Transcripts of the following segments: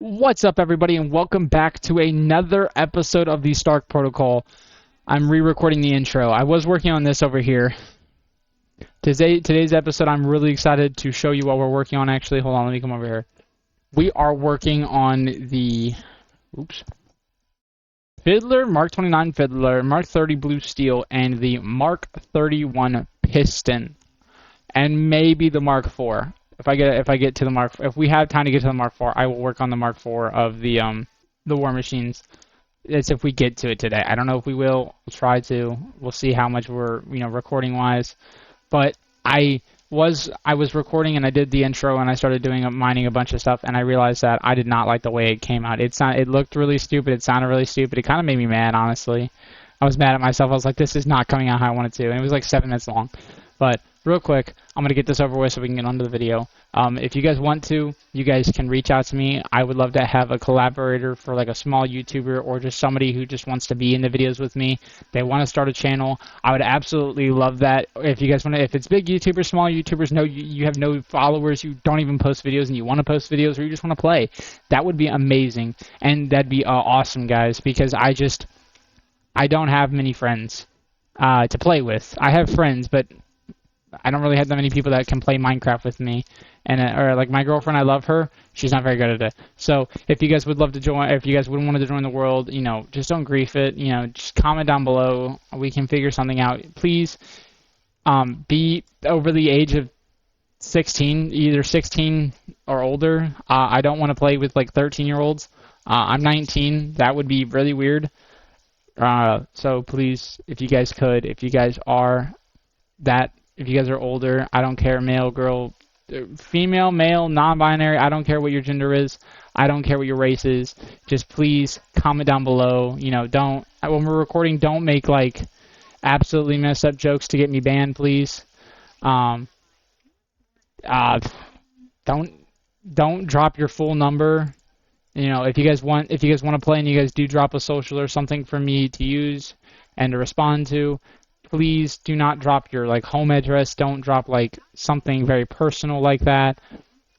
What's up, everybody, and welcome back to another episode of the Stark Protocol. I'm re-recording the intro. I was working on this over here. Today's episode, I'm really excited to show you what we're working on. Actually, hold on, let me come over here. We are working on the Fiddler, Mark 29 Fiddler, Mark 30 Blue Steel, and the Mark 31 Piston, and maybe the Mark 4. If I get to the Mark, if we have time to get to the Mark 4, I will work on the Mark 4 of the War Machines. It's if we get to it today. I don't know if we will. We'll try to. We'll see how much we're recording wise. But I was recording and I did the intro and I started mining a bunch of stuff and I realized that I did not like the way it came out. It looked really stupid. It sounded really stupid. It kind of made me mad, honestly. I was mad at myself. I was like, this is not coming out how I wanted to. And it was like 7 minutes long. But real quick, I'm going to get this over with so we can get on to the video. If you guys want to, you guys can reach out to me. I would love to have a collaborator for like a small YouTuber or just somebody who just wants to be in the videos with me. They want to start a channel. I would absolutely love that. If you guys want to, if it's big YouTubers, small YouTubers, you have no followers, you don't even post videos and you want to post videos or you just want to play, that would be amazing. And that'd be awesome, guys, because I don't have many friends to play with. I have friends, but I don't really have that many people that can play Minecraft with me. And or like my girlfriend, I love her. She's not very good at it. So if you guys would love to join, if you guys would want to join the world, just don't grief it. Just comment down below. We can figure something out. Please, be over the age of 16, either 16 or older. I don't want to play with like 13-year-olds. I'm 19. That would be really weird. So please, if you guys are older, I don't care, male, girl, female, male, non-binary, I don't care what your gender is, I don't care what your race is, just please comment down below. When we're recording, don't make like absolutely messed up jokes to get me banned, please. Don't drop your full number. If you guys want to play and you guys do drop a social or something for me to use and to respond to, please do not drop your like home address. Don't drop like something very personal like that.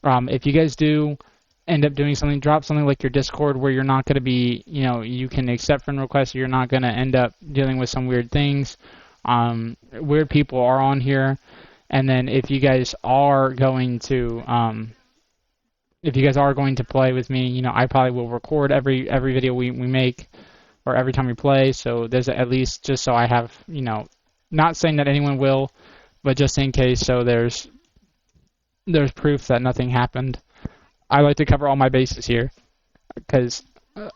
If you guys do end up doing something, drop something like your Discord where you're not going to be, you can accept friend requests. You're not going to end up dealing with some weird things. Weird people are on here. And then if you guys are going to play with me, I probably will record every video we make or every time we play. So there's at least just so I have, not saying that anyone will, but just in case, so there's proof that nothing happened. I like to cover all my bases here because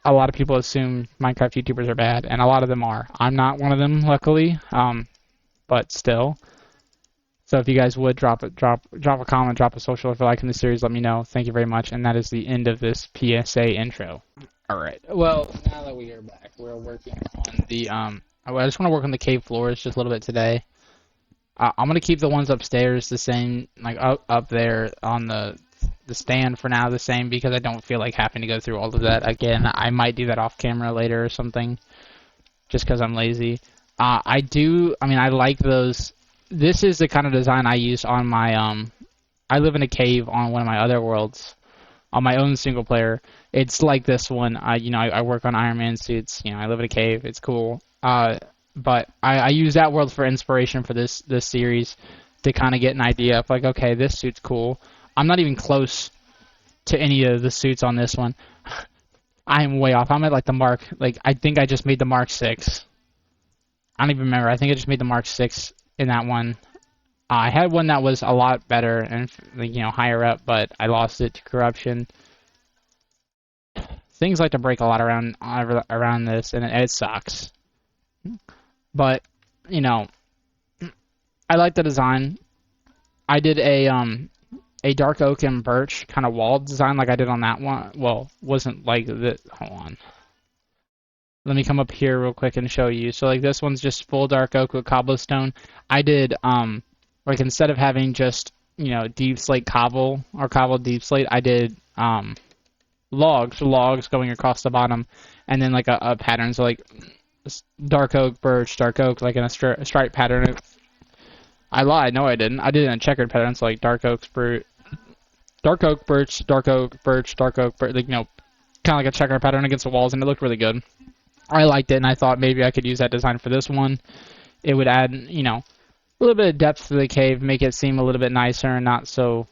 a lot of people assume Minecraft YouTubers are bad, and a lot of them are. I'm not one of them, luckily, but still. So if you guys would drop a comment, drop a social if you're liking the series, let me know. Thank you very much, and that is the end of this PSA intro. All right. Well, now that we are back, we're working on the I just want to work on the cave floors just a little bit today. I'm gonna keep the ones upstairs the same, like up there on the stand for now the same because I don't feel like having to go through all of that again. I might do that off camera later or something, just because I'm lazy. I like those. This is the kind of design I use on my I live in a cave on one of my other worlds, on my own single player. It's like this one. I work on Iron Man suits. I live in a cave. It's cool. But I use that world for inspiration for this series to kind of get an idea of like, okay, this suit's cool. I'm not even close to any of the suits on this one. I am way off. I'm at like the Mark. Like I think I just made the Mark 6. I don't even remember. I think I just made the Mark 6 in that one. I had one that was a lot better and higher up, but I lost it to corruption. Things like to break a lot around this, and it sucks. But I like the design. I did a dark oak and birch kind of wall design like I did on that one. Well, wasn't like the. Hold on. Let me come up here real quick and show you. So like this one's just full dark oak with cobblestone. I did like instead of having just deep slate cobble or cobble deep slate, I did logs going across the bottom, and then like a pattern. So like dark oak, birch, dark oak, like in a stripe pattern. I lied. No, I didn't. I did it in a checkered pattern. So like dark oak, birch, dark oak, birch, dark oak, birch, like kind of like a checker pattern against the walls, and it looked really good. I liked it, and I thought maybe I could use that design for this one. It would add, you know, a little bit of depth to the cave, make it seem a little bit nicer and not so.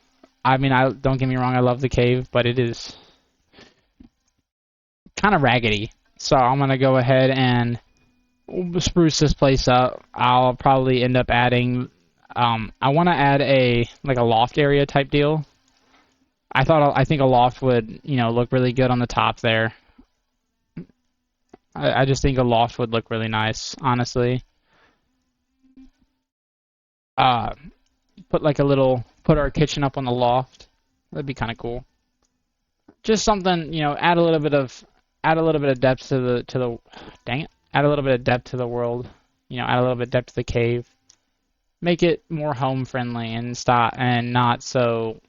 I mean, I don't get me wrong, I love the cave, but it is kind of raggedy. So I'm gonna go ahead and spruce this place up. I'll probably end up adding. I want to add a loft area type deal. I think a loft would, you know, look really good on the top there. I just think a loft would look really nice, honestly. Put our kitchen up on the loft. That'd be kind of cool. Just something, you know, add a little bit of depth to the dang it. Add a little bit of depth to the world. You know, add a little bit of depth to the cave. Make it more home friendly and not so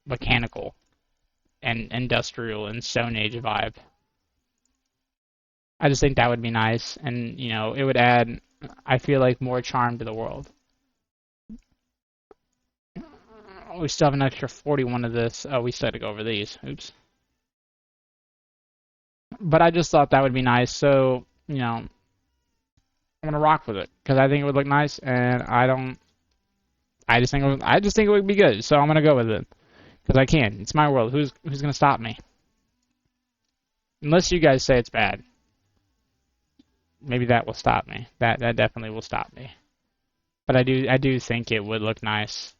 mechanical and industrial and Stone Age vibe. I just think that would be nice, and you know, it would add, I feel like, more charm to the world. We still have an extra 41 of this. Oh, we still had to go over these. Oops. But I just thought that would be nice, so, you know, I'm gonna rock with it because I think it would look nice, and I just think it would be good, so I'm gonna go with it because I can. It's my world. Who's gonna stop me? Unless you guys say it's bad. Maybe that will stop me. That definitely will stop me. But I do think it would look nice.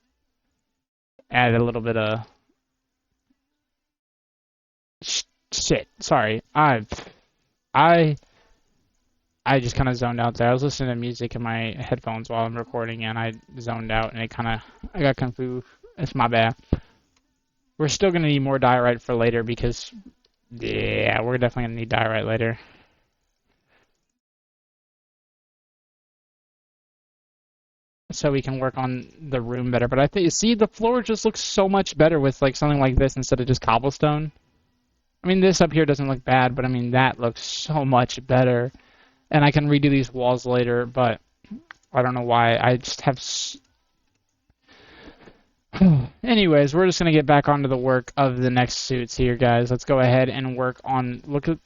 Add a little bit of shit. Sorry. I just kind of zoned out there. I was listening to music in my headphones while I'm recording, and I zoned out, and I got confused. It's my bad. We're still gonna need more diorite for later because, yeah, we're definitely gonna need diorite later. So we can work on the room better. But I think, see, the floor just looks so much better with like something like this instead of just cobblestone. I mean, this up here doesn't look bad, but I mean, that looks so much better. And I can redo these walls later, but I don't know why. I just have... Anyways, we're just going to get back onto the work of the next suits here, guys. Let's go ahead and work on... Look at...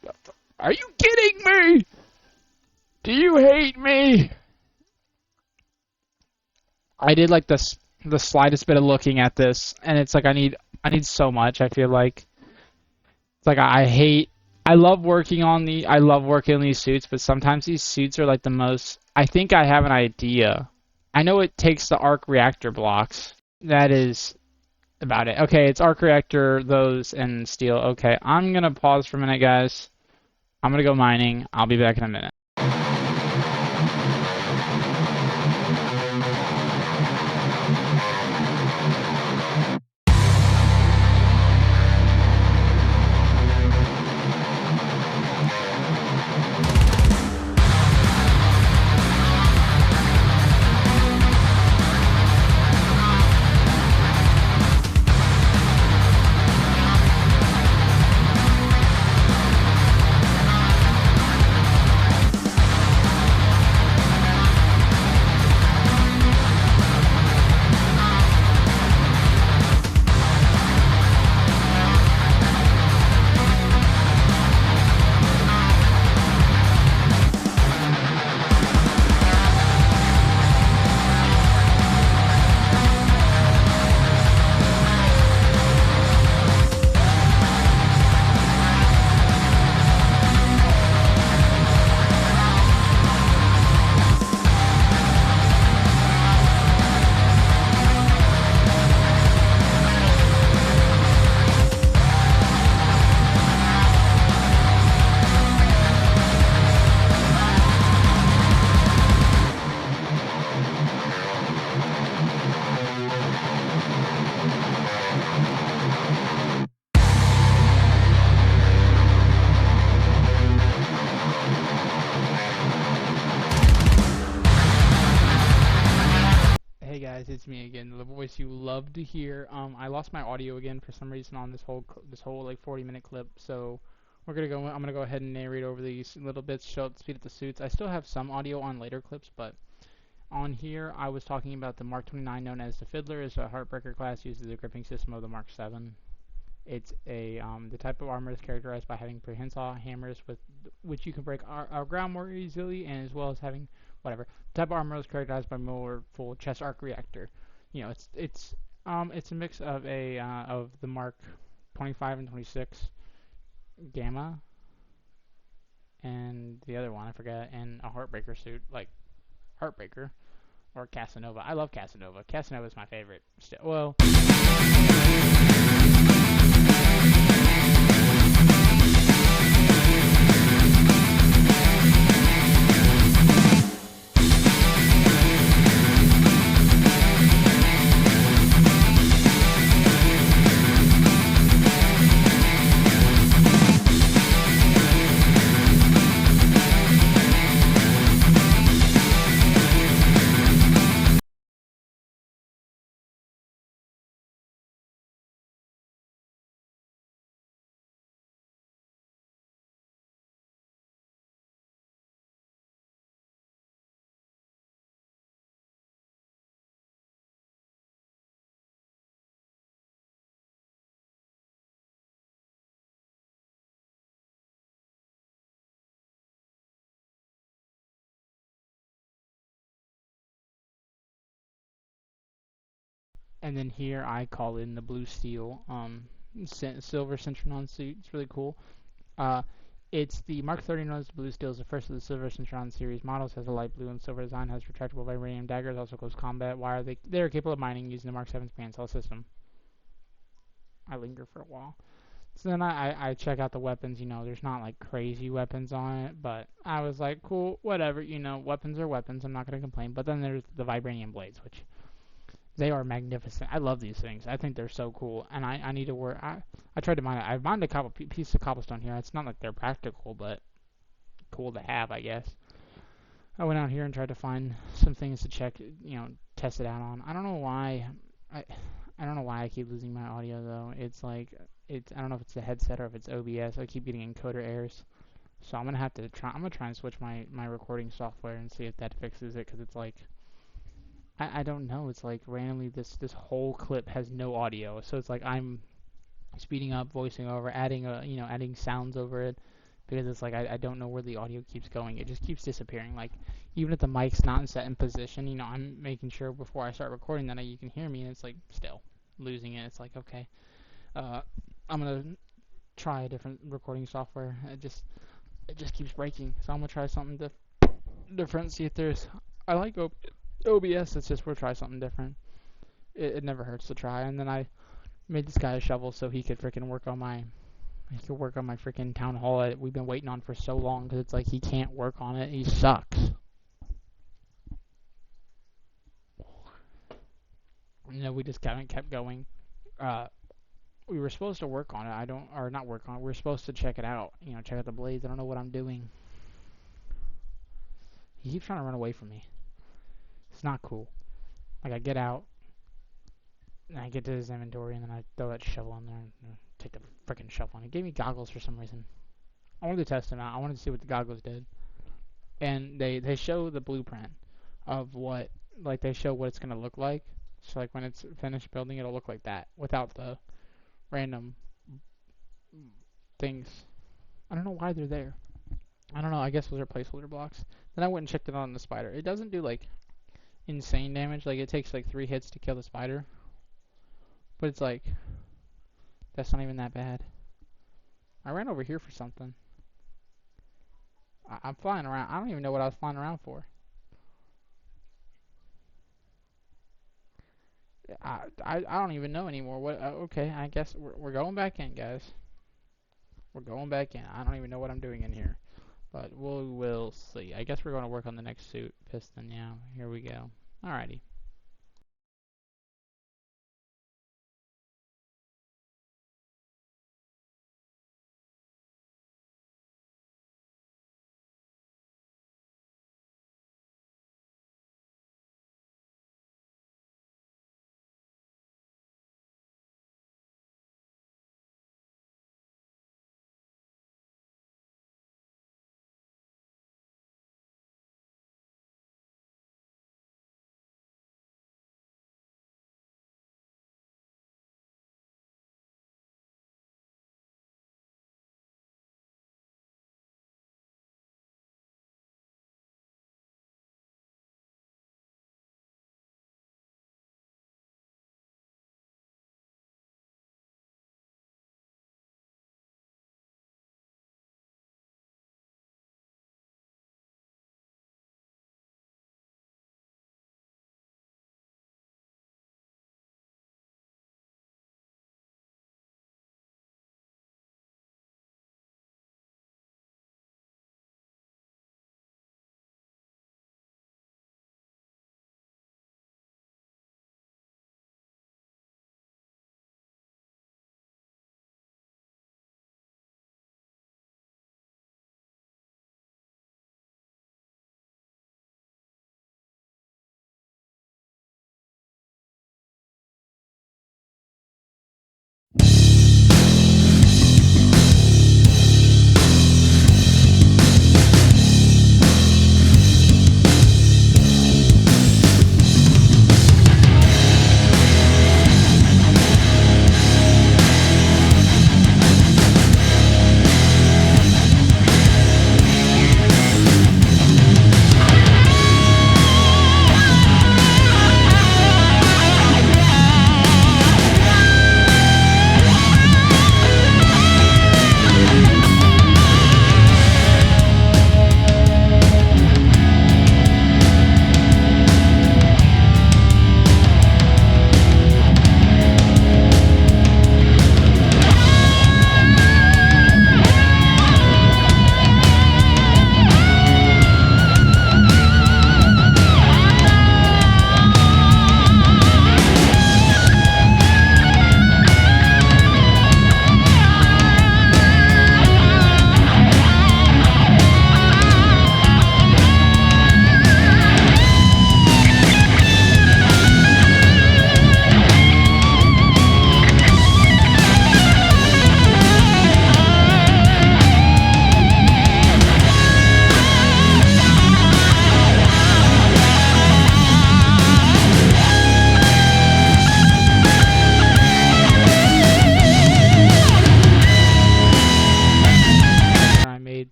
Are you kidding me? Do you hate me? I did like the slightest bit of looking at this, and it's like I need so much. I feel like it's like I love working on these suits, but sometimes these suits are like the most. I think I have an idea. I know it takes the arc reactor blocks. That is about it. Okay, it's arc reactor, those, and steel. Okay, I'm gonna pause for a minute, guys. I'm gonna go mining. I'll be back in a minute. Hey guys, it's me again, the voice you love to hear. I lost my audio again for some reason on this whole like 40-minute clip, so I'm gonna go ahead and narrate over these little bits, show the speed of the suits. I still have some audio on later clips, but on here I was talking about the Mark 29, known as the Fiddler, is a Heartbreaker class, uses the gripping system of the Mark 7. It's a the type of armor is characterized by having prehensile hammers with which you can break our ground more easily, and as well as having whatever. The type of armor is characterized by more full chest arc reactor. It's a mix of the Mark 25 and 26 Gamma and the other one I forgot, and a Heartbreaker suit like Heartbreaker or Casanova. I love Casanova. Casanova is my favorite. Still, well. And then here I call in the blue steel silver Centurion suit. It's really cool. Uh, it's the Mark 30 knows blue steel is the first of the silver Centurion series models. Has a light blue and silver design. Has retractable vibranium daggers. Also close combat wire. They're capable of mining using the Mark 7's prehensile system. I linger for a while. So then I check out the weapons. There's not like crazy weapons on it, but I was like, cool, whatever. Weapons are weapons. I'm not gonna complain. But then there's the vibranium blades, which they are magnificent. I love these things. I think they're so cool, and I need to work. I tried to mine it. I've mined a couple pieces of cobblestone here. It's not like they're practical, but cool to have, I guess. I went out here and tried to find some things to check, test it out on. I don't know why. I don't know why I keep losing my audio though. It's like I don't know if it's the headset or if it's OBS. I keep getting encoder errors. So I'm gonna have to try. I'm gonna try and switch my recording software and see if that fixes it, because it's like I don't know. It's like randomly this whole clip has no audio, so it's like I'm speeding up, voicing over, adding sounds over it, because it's like I don't know where the audio keeps going. It just keeps disappearing. Like even if the mic's not set in position, I'm making sure before I start recording that you can hear me, and it's like still losing it. It's like okay, I'm gonna try a different recording software. It just keeps breaking, so I'm gonna try something different. See if there's I like OBS. It's just we'll try something different. It never hurts to try. And then I made this guy a shovel so he could freaking work on my freaking town hall that we've been waiting on for so long, because it's like he can't work on it. He sucks. We just kept going. We were supposed to work on it. Not work on it. We were supposed to check it out. Check out the blades. I don't know what I'm doing. He keeps trying to run away from me. It's not cool. Like I get out, and I get to his inventory, and then I throw that shovel in there and take the freaking shovel. And it gave me goggles for some reason. I wanted to test them out. I wanted to see what the goggles did. And they show the blueprint of what, like they show what it's going to look like. So like when it's finished building, it'll look like that without the random things. I don't know why they're there. I don't know. I guess those are placeholder blocks. Then I went and checked it on the spider. It doesn't do like insane damage. Like it takes like 3 hits to kill the spider. But it's like that's not even that bad. I ran over here for something. I'm flying around. I don't even know what I was flying around for. I don't even know anymore. What? Okay, I guess we're going back in, guys. We're going back in. I don't even know what I'm doing in here, but we'll see. I guess we're going to work on the next suit, Piston. Yeah, here we go. Alrighty.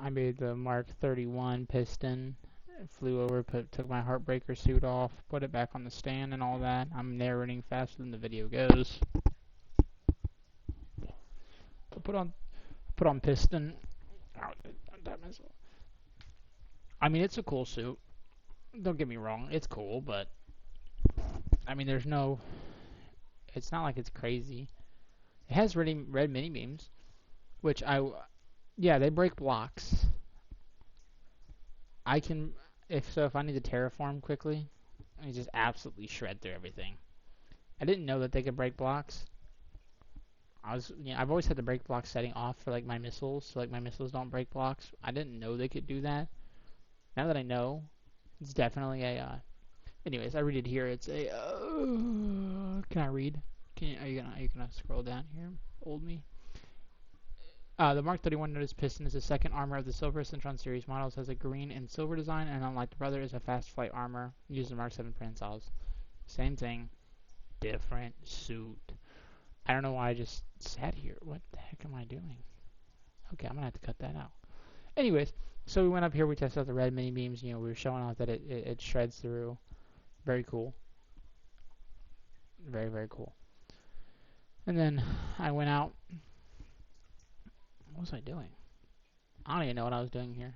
I made the Mark 31 piston. Flew over, took my heartbreaker suit off, put it back on the stand and all that. I'm narrating faster than the video goes. Put on piston. I mean, it's a cool suit. Don't get me wrong, it's cool, but I mean, it's not like it's crazy. It has red mini beams, which yeah, they break blocks. If I need to terraform quickly, I just absolutely shred through everything. I didn't know that they could break blocks. I've always had the break block setting off for like my missiles, so like my missiles don't break blocks. I didn't know they could do that. Now that I know, it's definitely a. Anyways, I read it here. It's a. Can I read? Are you gonna scroll down here? Old me. The Mark 31 notice piston is the second armor of the Silver Centron series models. Has a green and silver design, and unlike the brother, is a fast flight armor used in Mark 7 prehensils. Same thing, different suit. I don't know why I just sat here. What the heck am I doing? Okay, I'm gonna have to cut that out. Anyways, so we went up here. We tested out the red mini beams. We were showing off that it shreds through. Very cool. Very, very cool. And then I went out. What was I doing? I don't even know what I was doing here.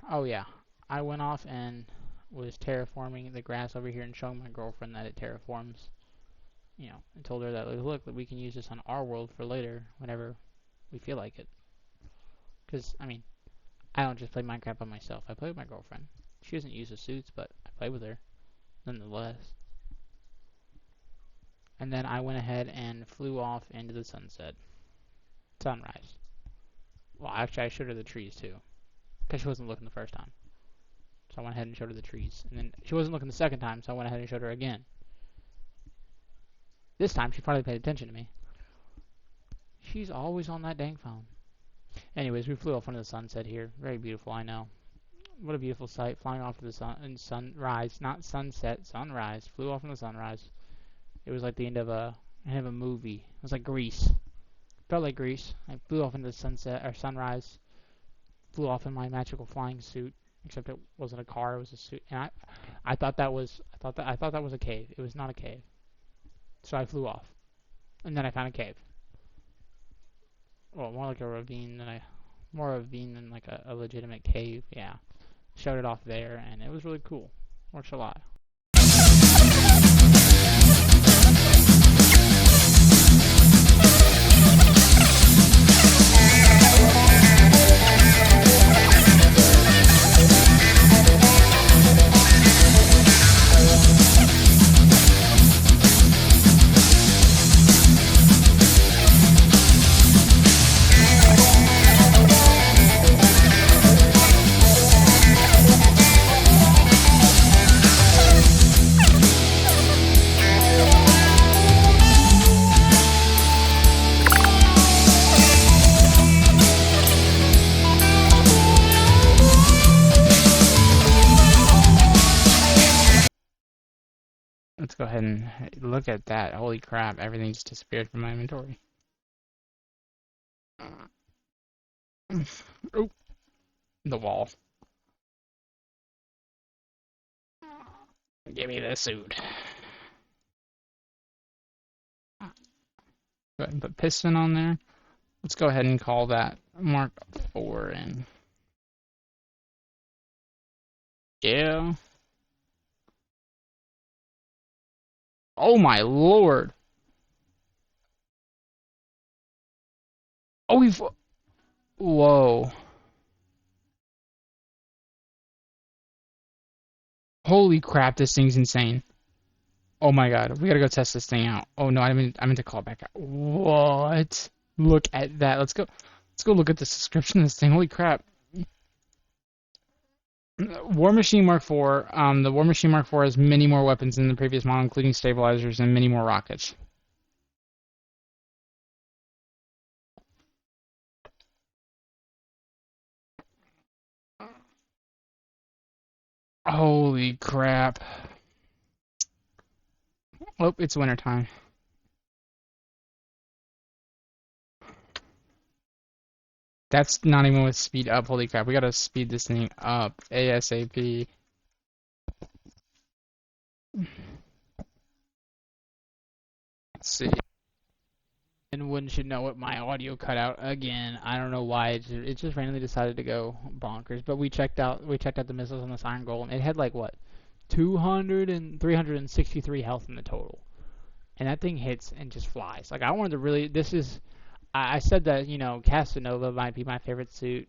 Oh yeah, I went off and was terraforming the grass over here and showing my girlfriend that it terraforms. And told her that, look, that we can use this on our world for later whenever we feel like it. Because, I mean, I don't just play Minecraft by myself. I play with my girlfriend. She doesn't use the suits, but I play with her nonetheless. And then I went ahead and flew off into the sunset. Sunrise. Well, actually, I showed her the trees too, because she wasn't looking the first time. So I went ahead and showed her the trees. And then she wasn't looking the second time, so I went ahead and showed her again. This time, she finally paid attention to me. She's always on that dang phone. Anyways, we flew off into the sunset here. Very beautiful, I know. What a beautiful sight, flying off to the sunrise, not sunset, sunrise. Flew off in the sunrise. It was like the end of a movie. It was like Grease. Felt like Grease. I flew off into the sunset or sunrise. Flew off in my magical flying suit, except it wasn't a car; it was a suit. And I thought that was a cave. It was not a cave. So I flew off, and then I found a cave. Well, more like a ravine than like a legitimate cave. Yeah, showed it off there, and it was really cool. Works a lot. Let's go ahead and look at that. Holy crap, everything just disappeared from my inventory. Oh, the wall. Give me the suit. Go ahead and put Piston on there. Let's go ahead and call that Mark 4 in. Yeah. Oh my lord. Oh, whoa. Holy crap, this thing's insane. Oh my god, we gotta go test this thing out. Oh no, I meant to call it back out. What? Look at that. Let's go look at the description of this thing. Holy crap. War Machine Mark IV. The War Machine Mark IV has many more weapons than the previous model, including stabilizers and many more rockets. Holy crap. Oh, it's wintertime. That's not even with speed up. Holy crap, we gotta speed this thing up ASAP. Let's see. And wouldn't you know it, my audio cut out again. I don't know why. It just randomly decided to go bonkers. But we checked out the missiles on this Iron Golem. It had like what, 200 and 363 health in the total. And that thing hits and just flies. Like I wanted to really. This is. I said that Casanova might be my favorite suit.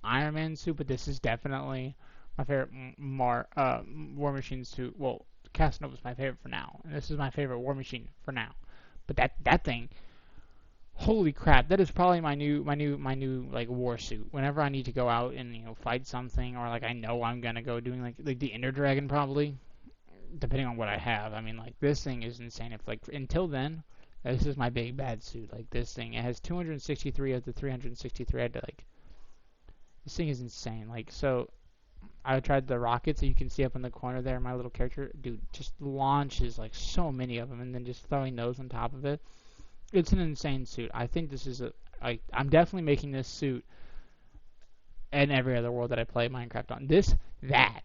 Iron Man suit, but this is definitely my favorite War Machine suit. Well, Casanova's my favorite for now, and this is my favorite War Machine for now. But that thing. Holy crap! That is probably my new like war suit. Whenever I need to go out and fight something, or like I know I'm gonna go doing like the Ender Dragon probably, depending on what I have. I mean like this thing is insane. If like until then, this is my big bad suit. Like this thing, it has 263 of the 363. I had to like. This thing is insane. Like so, I tried the rockets that you can see up in the corner there. My little character, dude, just launches like so many of them, and then just throwing those on top of it. It's an insane suit. I think this is I'm definitely making this suit in every other world that I play Minecraft on. That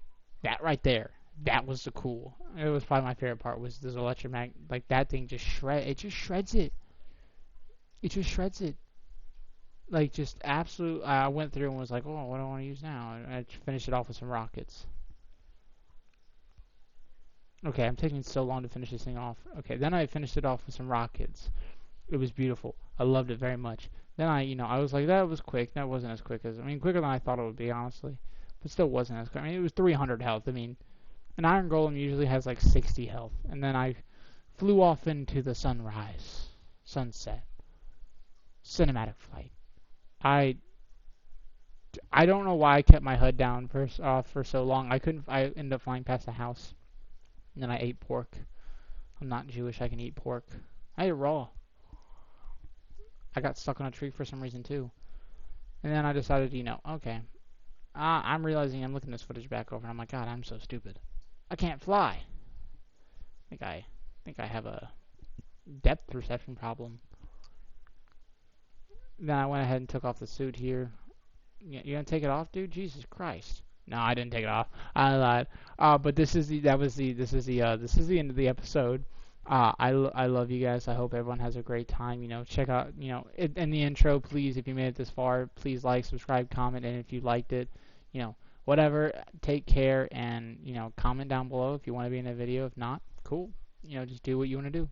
right there, that was the cool. It was probably my favorite part was this electromagnet. Like that thing just shreds it. It just shreds it. Like just absolute. I went through and was like, oh, what do I want to use now? And I finished it off with some rockets. Okay, I'm taking so long to finish this thing off. Okay, then I finished it off with some rockets. It was beautiful. I loved it very much. Then I was like, that was quick. That wasn't as quick as, quicker than I thought it would be, honestly. But still wasn't as quick. It was 300 health. An Iron Golem usually has like 60 health. And then I flew off into the sunset, cinematic flight. I don't know why I kept my HUD down for so long. I ended up flying past the house. And then I ate pork. I'm not Jewish. I can eat pork. I ate raw. I got stuck on a tree for some reason too. And then I decided, okay. I'm realizing I'm looking this footage back over and I'm like, God, I'm so stupid. I can't fly. I think I have a depth perception problem. Then I went ahead and took off the suit here. You gonna take it off, dude? Jesus Christ. No, I didn't take it off. I lied. But this is the end of the episode. I love you guys. I hope everyone has a great time. Check out, in the intro, please, if you made it this far, please like, subscribe, comment, and if you liked it, whatever, take care, and, comment down below if you want to be in a video. If not, cool. Just do what you want to do.